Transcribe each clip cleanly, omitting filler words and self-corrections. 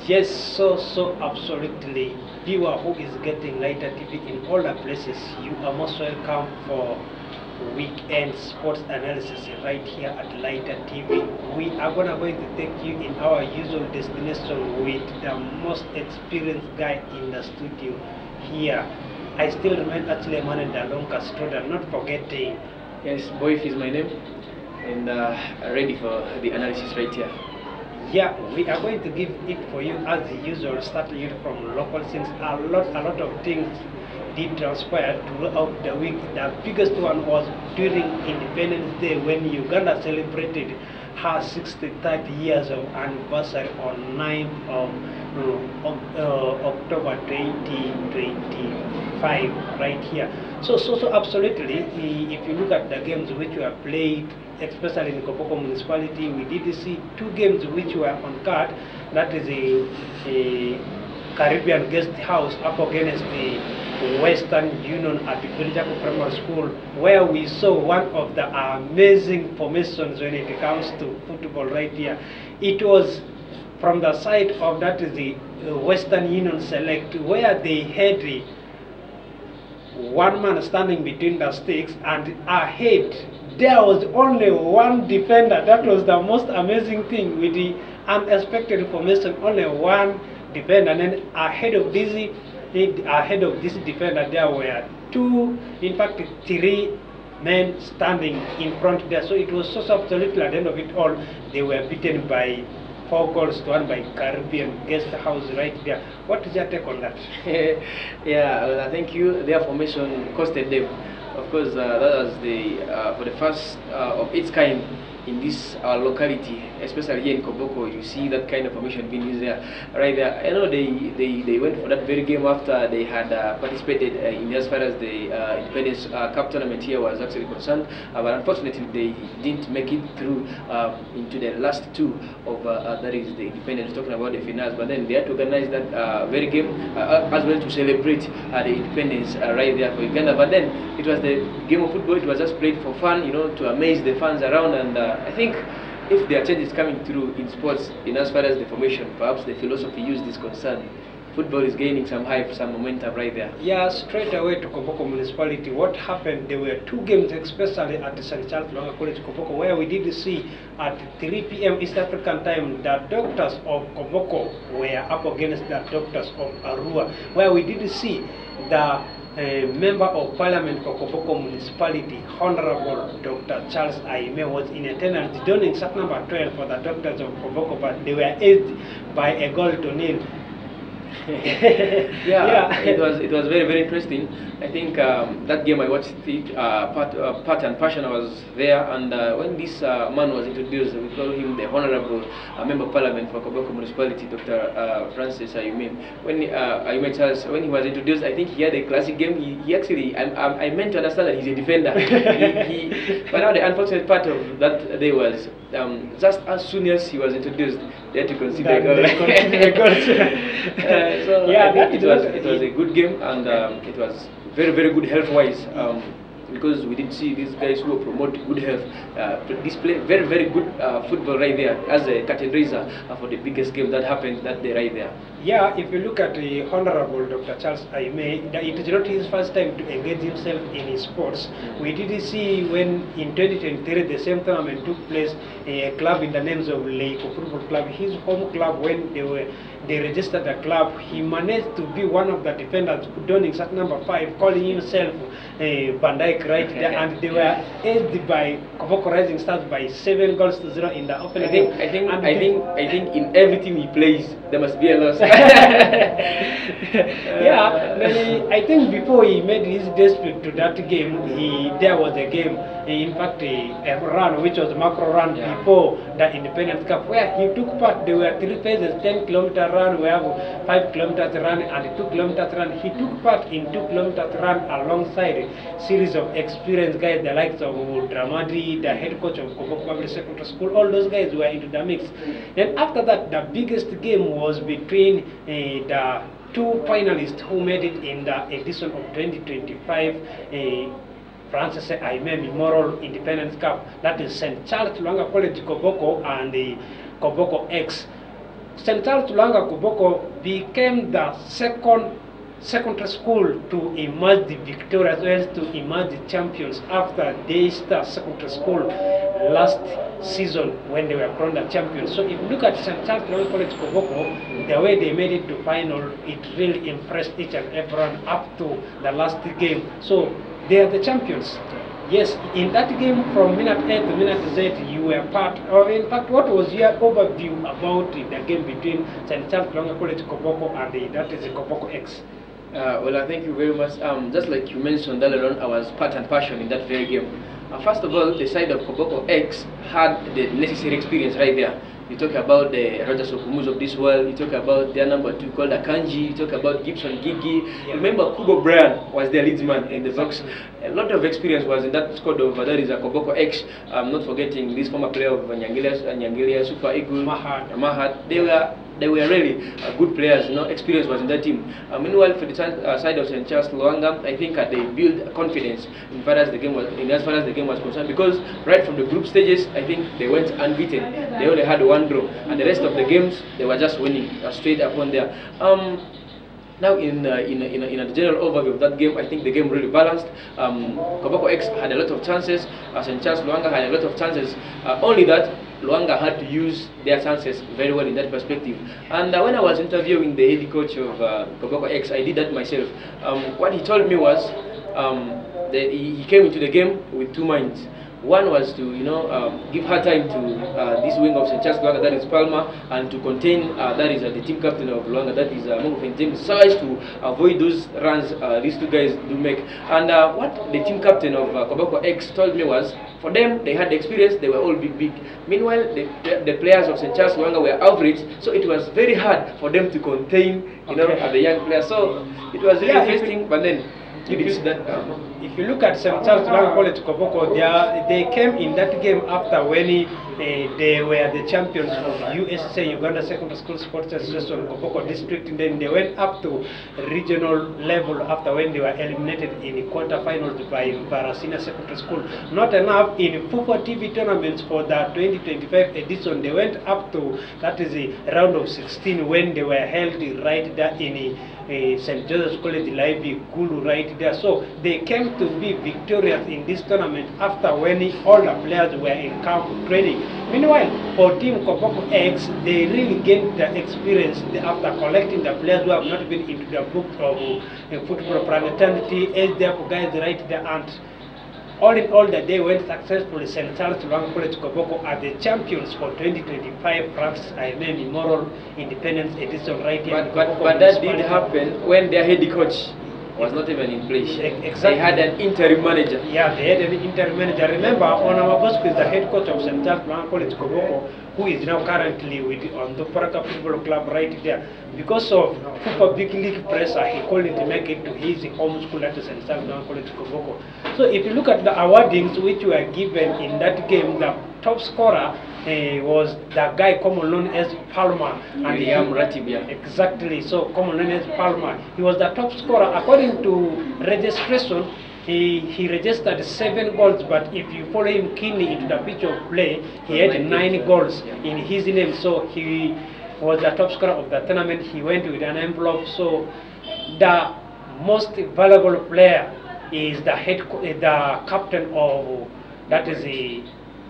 Yes, so absolutely. Viewer who is getting Lighter TV in all the places, you are most welcome for weekend sports analysis right here at Lighter TV. We are going to take you in our usual destination with the most experienced guy in the studio here. I still remain actually man Dalonka Stroda, not forgetting. Yes, Boyf is my name, and ready for the analysis right here. Yeah, we are going to give it for you as usual, starting it from local scenes. A lot of things did transpire throughout the week. The biggest one was during Independence Day when Uganda celebrated her 63rd years of anniversary on 9th of October 2025, right here. So absolutely, if you look at the games which were played, especially in Kopoko municipality, we did see two games which were on card. That is a Caribbean guest house up against the Western Union at the Kurijako Primary School, where we saw one of the amazing formations when it comes to football right here. It was from the side of that is the Western Union Select, where they had one man standing between the sticks, and ahead there was only one defender. That was the most amazing thing with the unexpected formation, only one defender. And then ahead of this defender there were two, in fact three men standing in front there. So it was so absolutely at the end of it all, they were beaten by 4 goals to 1 by Caribbean guest house right there. What is your take on that? Yeah, thank you. Their formation costed them. Of course, that was the for the first of its kind in this locality, especially here in Koboko. You see that kind of formation being used there, right there. I know they went for that very game after they had participated in as far as the Independence Cup tournament here was actually concerned, but unfortunately they didn't make it through into the last two of that is the Independence, talking about the finals. But then they had to organize that very game as well to celebrate the independence right there for Uganda. But then it was the game of football. It was just played for fun, you know, to amaze the fans around. And I think if there are changes coming through in sports, in as far as the formation, perhaps the philosophy used is concerned, football is gaining some hype, some momentum right there. Yeah, straight away to Koboko municipality. What happened? There were two games, especially at the St. Charles Longa College Koboko, where we did see at 3 p.m. East African time, the doctors of Koboko were up against the doctors of Arua, where we did see the Member of Parliament for Koboko municipality, Honorable Dr. Charles Aime, was in attendance, donning sat number 12 for the doctors of Koboko, but they were aided by a goal to nil. Yeah, it was very interesting. I think that game I watched it part and passion. I was there, and when this man was introduced, we call him the Honorable Member of Parliament for Koboko Municipality, Dr. Francis Ayume. When Ayume Charles, when he was introduced, I think he had a classic game. He actually, I meant to understand that he's a defender. But now the unfortunate part of that day was just as soon as he was introduced, they had to consider a goal. So yeah, I think it was a good game, and it was very good health-wise. Because we did see these guys who promote good health display very good football right there as a categorizer for the biggest game that happened that day right there. Yeah, if you look at the Honorable Dr. Charles Aime, it is not his first time to engage himself in sports. We did see when in 2023 the same tournament took place, a club in the names of Leiko Football Club, his home club, when they registered the club, he managed to be one of the defenders, donning sat number 5, calling himself Van Dijk right there, and they were aided by Koboko Rising Stars by 7 goals to 0 in the opening. I think in every team he plays there must be a loss. Yeah, I think before he made his debut to that game, there was a game, in fact a run which was a macro run before the Independence Cup, where he took part. There were 3 phases: 10-kilometer run, we have 5 kilometers run and 2 kilometers run. He took part in 2 kilometers run alongside a series of experienced guys, the likes of Dramadi, the head coach of Koboko Public Secondary School. All those guys were into the mix. Then after that, the biggest game was between the two finalists who made it in the edition of 2025 Francis Aime Memorial Independence Cup. That is St. Charles Luanga College Koboko and the Koboko X. St. Charles Lwanga Koboko became the secondary school to emerge the victorious, well, to emerge the champions after Daystar Secondary School last season when they were crowned the champions. So if you look at St. Charles Lwanga College Koboko, the way they made it to final, it really impressed each and everyone up to the last game. So they are the champions. Yes, in that game from minute A to minute Z, you were part of. In fact, what was your overview about the game between St. Charles Lwanga College Koboko and that is the Koboko X? Well, I thank you very much. Just like you mentioned earlier on, I was part and passion in that very game. First of all, the side of Koboko X had the necessary experience right there. You talk about the Roger Sokumus of this world, you talk about their number 2 called Akanji, you talk about Gibson Gigi. Yeah. Remember, Kubo Brian was their leadsman in the box. A lot of experience was in that squad of that is a Koboko X. Not forgetting this former player of Nyangilia Super Eagle, Mahad. They were really good players, experience was in that team. Meanwhile, for the side of St. Charles Lwanga, I think they built confidence as far as the game was concerned, because right from the group stages, I think they went unbeaten. They only had one draw, and the rest of the games they were just winning straight upon there. Now, in a general overview of that game, I think the game really balanced. Koboko X had a lot of chances. St. Charles Lwanga had a lot of chances. Only that Lwanga had to use their chances very well in that perspective. And when I was interviewing the head coach of Koboko X, I did that myself. What he told me was that he came into the game with two minds. One was to give her time to this wing of St. Charles Lwanga, that is Palmer, and to contain that is the team captain of Lwanga, that is Mungu James, so as to avoid those runs these two guys do make. And what the team captain of Koboko X told me was, for them, they had the experience, they were all big. Meanwhile, the players of St. Charles Lwanga were average, so it was very hard for them to contain the young players. So it was really interesting, but then if you look at St. Charles Lwanga College Koboko, they came in that game after when they were the champions of USSA, Uganda Secondary School Sports Association Koboko District, and then they went up to regional level after when they were eliminated in quarterfinals by Barasina Secondary School. Not enough, in FUFA TV tournaments for the 2025 edition, they went up to, that is the round of 16, when they were held right there in St. Joseph's College Live Gulu right there. So they came to be victorious in this tournament after when all the players were in camp training. Meanwhile, for Team Koboko X, they really gained the experience after collecting the players who have not been into the book of football fraternity, SDF guys right there, and all in all, that they went successfully. St. Charles Lwanga College Koboko are the champions for 2025 France Memorial Independence Edition right here. But that did happen when their head coach was not even in place. Exactly. They had an interim manager. Yeah, they had an interim manager. Remember, Onama Bosco is the head coach of St. Charles Lwanga College Koboko, who is now currently on the Paraka Football Club right there. Because of Fupa Big League pressure, he called him to make it to his home school at St. Charles Lwanga College Koboko. So if you look at the awardings which were given in that game, the top scorer was the guy commonly known as Palmer. And Ratibia. Exactly, so commonly known as Palmer. He was the top scorer. According to registration, he registered 7 goals, but if you follow him keenly into the pitch of play, he had 9 goals in his name. So he was the top scorer of the tournament. He went with an envelope. So the most valuable player is the captain of, that is the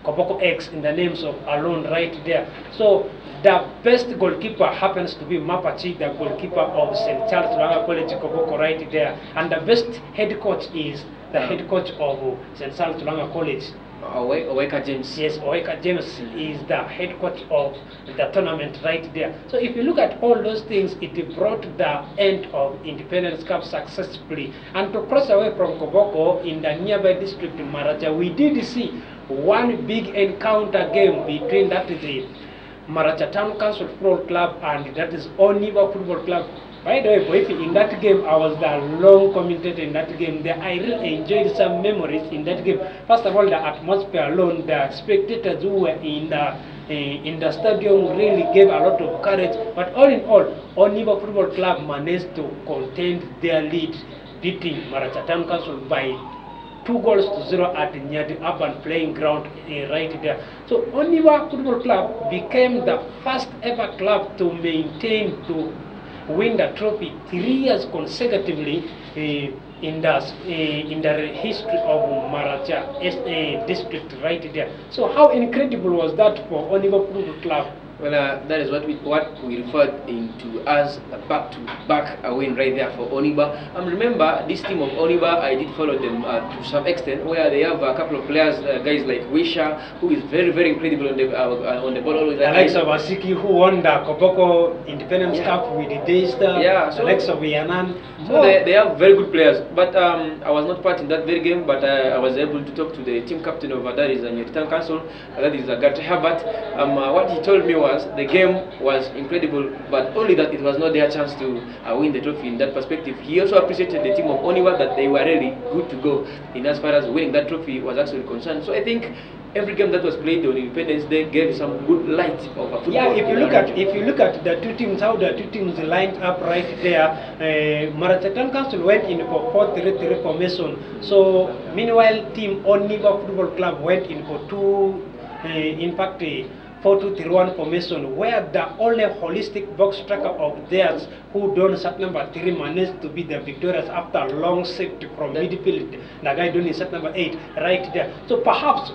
Koboko X, in the names of Alone right there. So the best goalkeeper happens to be Mapachi, the goalkeeper of St. Charles Lwanga College Koboko right there. And the best head coach is the head coach of St. Charles Lwanga College. Oweka James. Yes, Oweka James is the head coach of the tournament right there. So if you look at all those things, it brought the end of Independence Cup successfully. And to cross away from Koboko, in the nearby district Maracha, we did see one big encounter game between, that is the Maracha Town Council Football Club and that is Oniva Football Club. By the way, Boifi, in that game, I was the long commentator in that game. I really enjoyed some memories in that game. First of all, the atmosphere alone, the spectators who were in the stadium really gave a lot of courage. But all in all, Oniva Football Club managed to contain their lead, beating Maracha Town Council by 2 2 goals to 0 at Nyadi Urban playing ground right there. So Oniwa Football Club became the first ever club to win the trophy 3 years consecutively in the history of Maracha district right there. So how incredible was that for Oniwa Football Club? Well, that is what we referred into as a back-to-back win right there for Oniba. Remember, this team of Oniba, I did follow them to some extent, where they have a couple of players, guys like Wisha, who is very, very incredible on the ball always. Alexa Wasiki, who won the Koboko Independence Cup with the Daystar. Yeah, so Alexa Wianan. So they have very good players. But I was not part in that very game, but I was able to talk to the team captain of that is Nyeritan Council, that is Garte Herbert. What he told me was the game was incredible, but only that it was not their chance to win the trophy in that perspective. He also appreciated the team of Oniwa that they were really good to go in as far as winning that trophy was actually concerned. So I think every game that was played on Independence Day gave some good light of a football. Yeah, if you look at the two teams, how the two teams lined up right there, Marachatan Council went in for 4-3-3 formation. So meanwhile, team Oniwa Football Club went in for 4-2-3-1 formation, where the only holistic box striker of theirs, who donned set number 3, managed to be the victorious after a long safety from midfield. The guy donning set number 8 right there. So perhaps,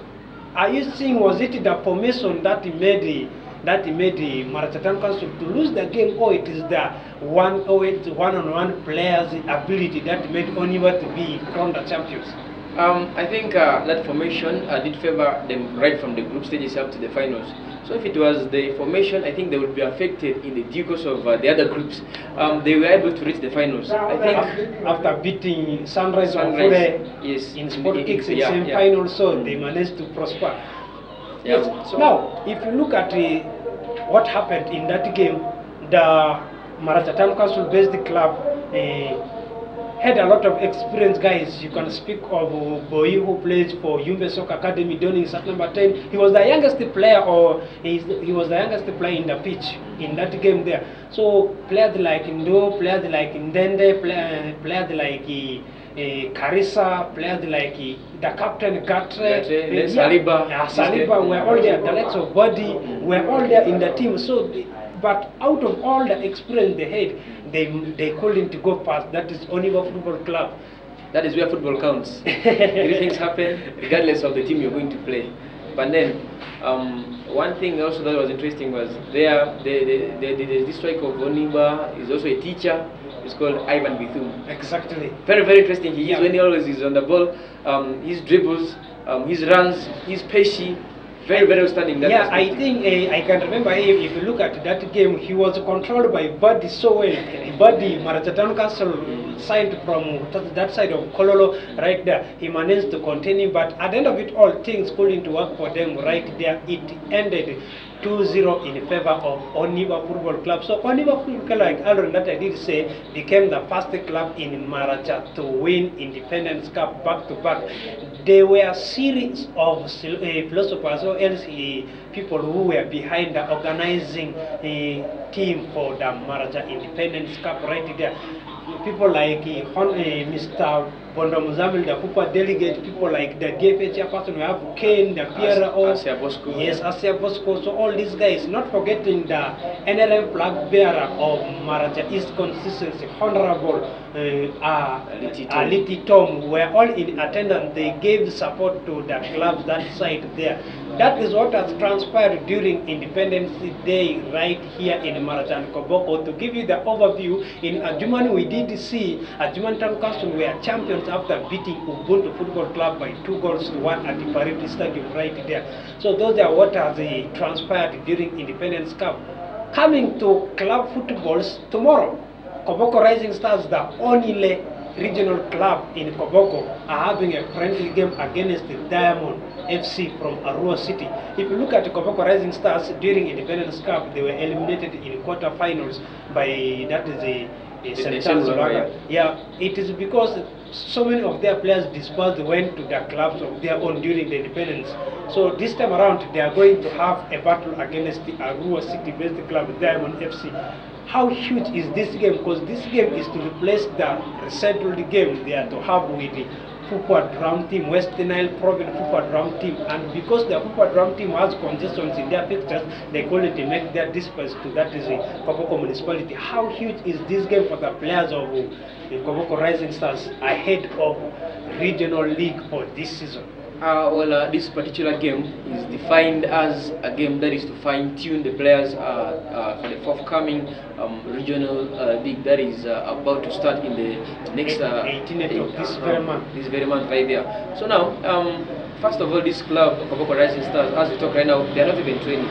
are you seeing, was it the formation that made the Marachatan Council to lose the game, or it is the one-on-one players' ability that made Oniwa to be crowned the champions? I think that formation did favor them right from the group stages up to the finals. So if it was the formation, I think they would be affected in the due course of the other groups. They were able to reach the finals. I think after beating Sunrise yes, in Sport Kicks in semi-final, so they managed to prosper. Yeah. Yes. So now, if you look at what happened in that game, the Marachatan Council-based club had a lot of experienced guys. You can speak of Boy, who plays for Yumbe Soccer Academy, donning set number 10. He was the youngest player, he was the youngest player in the pitch in that game there. So players like Ndo, players like Ndende, players like Karisa, players like the captain Gatre, Saliba were all there. The likes of Body were all there in the team. So, but out of all the experience they had, they couldn't go past. That is Oniwa Football Club. That is where football counts. Three things happen regardless of the team you're going to play. But then, one thing also that was interesting was this striker of Oniwa is also a teacher. It's called Ivan Bithum. Exactly. Very, very interesting. He is when he always is on the ball. His dribbles, his runs, his patient. Very, very outstanding. Yeah, I think I can remember him. If you look at that game, he was controlled by Buddy so well. Buddy, Marachatan Castle signed from that side of Kololo right there. He managed to continue, but at the end of it all, things couldn't work for them right there. It ended 2-0 in favor of Oniwa Football Club. So Oniwa Football Club, like Aaron that I did say, became the first club in Maracha to win Independence Cup back to back. There were a series of philosophers or else people who were behind the organizing team for the Maracha Independence Cup right there. People like Mr. Bondo Muzamil, the Pupa delegate, people like the DFA chairperson, we have Ken, the PRO, Asia Bosco. Yes, Asia Bosco. So all these guys, not forgetting the NLM flag bearer of Maracha East Consistency, Honorable Aliti Tom, were all in attendance. They gave support to the clubs that side there. That is what has transpired during Independence Day right here in Maracha and Koboko. To give you the overview, in Adjumani we did see Adjumani Town Council were champions after beating Ubuntu Football Club by 2-1 at the Parade Stadium right there. So those are what has transpired during Independence Cup. Coming to club footballs tomorrow, Koboko Rising Stars, the only regional club in Koboko, are having a friendly game against the Diamond FC from Arua City. If you look at the Koboko Rising Stars during Independence Cup, they were eliminated in quarterfinals by St. Charles Raga. Yeah, it is because so many of their players dispersed went to their clubs of their own during the independence. So this time around, they are going to have a battle against the Arua City-based club, Diamond FC. How huge is this game? Because this game is to replace the rescheduled game they are to have with the Football Drum team, West Nile Province Football Drum team, and because the Football Drum team has congestions in their fixtures, they call it to make their dispatch to that is the Koboko municipality. How huge is this game for the players of the Koboko Rising Stars ahead of regional league for this season? This particular game is defined as a game that is to fine-tune the players for the forthcoming regional league that is about to start in the next 18th of this very month. This very month right there. So now, first of all, this club, Koboko Rising Stars, as we talk right now, they are not even training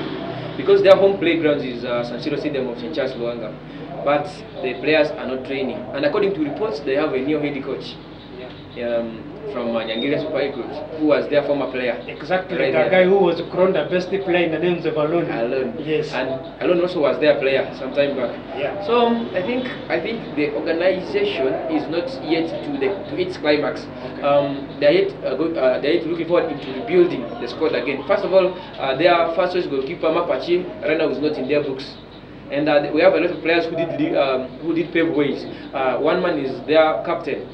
because their home playgrounds is San Siro Stadium of St. Charles Luanga, but the players are not training. And according to reports, they have a new head coach. From Nyangire Super Eagles, who was their former player. Exactly, right, the guy who was crowned the best player in the names of Alon. Alon. Yes. And Alon also was their player some time back. Yeah. So I think the organization is not yet to its climax. Okay. They're yet looking forward into rebuilding the squad again. First of all, their first choice goalkeeper Mapachi right now is not in their books. And we have a lot of players who did pave ways. One man is their captain.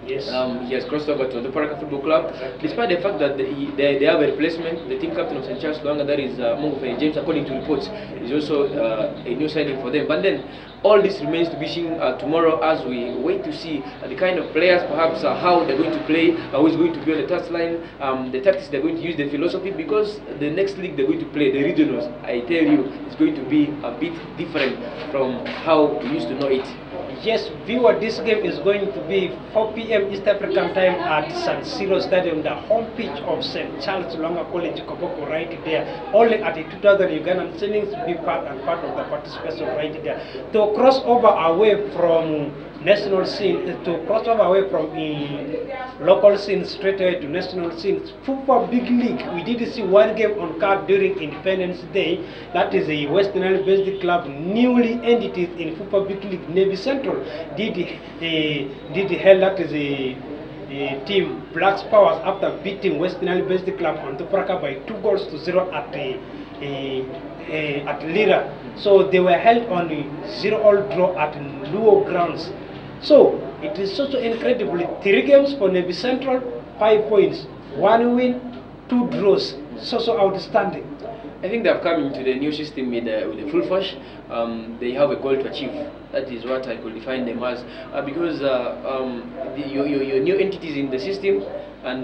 Yes. He has crossed over to the Paraka Football Club, despite the fact that they have a replacement. The team captain of St. Charles Luanga, that is Mungu James, according to reports, is also a new signing for them. But then all this remains to be seen tomorrow as we wait to see the kind of players, perhaps how they're going to play, who is going to be on the touchline, the tactics they're going to use, the philosophy, because the next league they're going to play, the regionals, I tell you, it's going to be a bit different from how we used to know it. Yes, viewer, this game is going to be 4 p.m. East African time at San Siro Stadium, the home pitch of St. Charles Luanga College, Koboko, right there. Only at the 2,000 Ugandan shillings to be part of the participation right there. To cross over away from national scene, to cross over away from local scene straight away to national scene. Football Big League, we did see one game on card during Independence Day. That is a West Nile based club, newly entities in Football Big League. Navy Central did hell, that is a team Blacks Powers after beating West Nile based club on Tupraka by 2-0 at Lira. So they were held on a 0-all draw at Luo grounds. So it is also incredible. 3 games for Navy Central, 5 points, 1 win, 2 draws. So outstanding. I think they have come into the new system with a full force. They have a goal to achieve. That is what I could define them as. Because your new entities in the system, and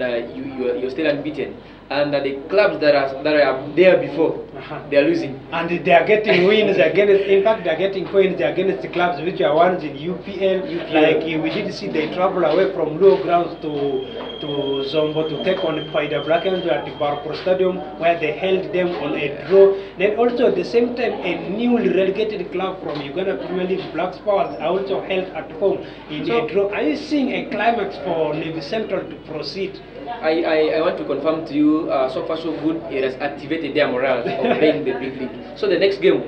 you're still unbeaten. And the clubs that are there before, they are losing. And they are getting wins against, in fact, they are getting points against the clubs which are ones in UPL. Like we did see they travel away from low grounds to Zombo to take on Paida Black Angels at the Barco Stadium, where they held them on a draw. Then also at the same time, a newly relegated club from Uganda Premier League, Blacks Powers, are also held at home in a draw. Are you seeing a climax for Navy Central to proceed? I want to confirm to you, so far so good, it has activated their morale of playing the big league. So the next game,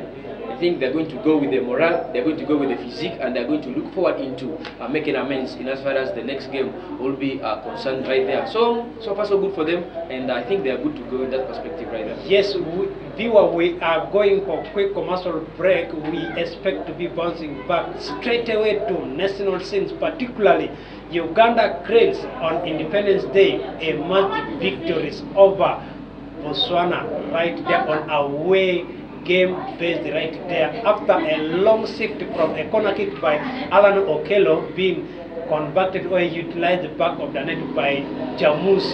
I think they're going to go with the morale, they're going to go with the physique, and they're going to look forward into making amends in as far as the next game will be concerned right there. So far so good for them, and I think they are good to go in that perspective right there. Yes, viewer, we are going for a quick commercial break. We expect to be bouncing back straight away to national scenes, particularly Uganda Cranes on Independence Day, a massive victories over Botswana right there on away game based right there after a long shift from a corner kick by Alan Okello being converted or utilized the back of the net by Jamus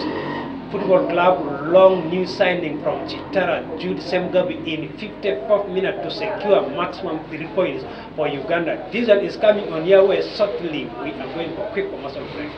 Football Club. Long new signing from Chitara Jude Semgabi in 54th minute to secure maximum 3 points for Uganda. This one is coming on your way shortly. We are going for a quick commercial break.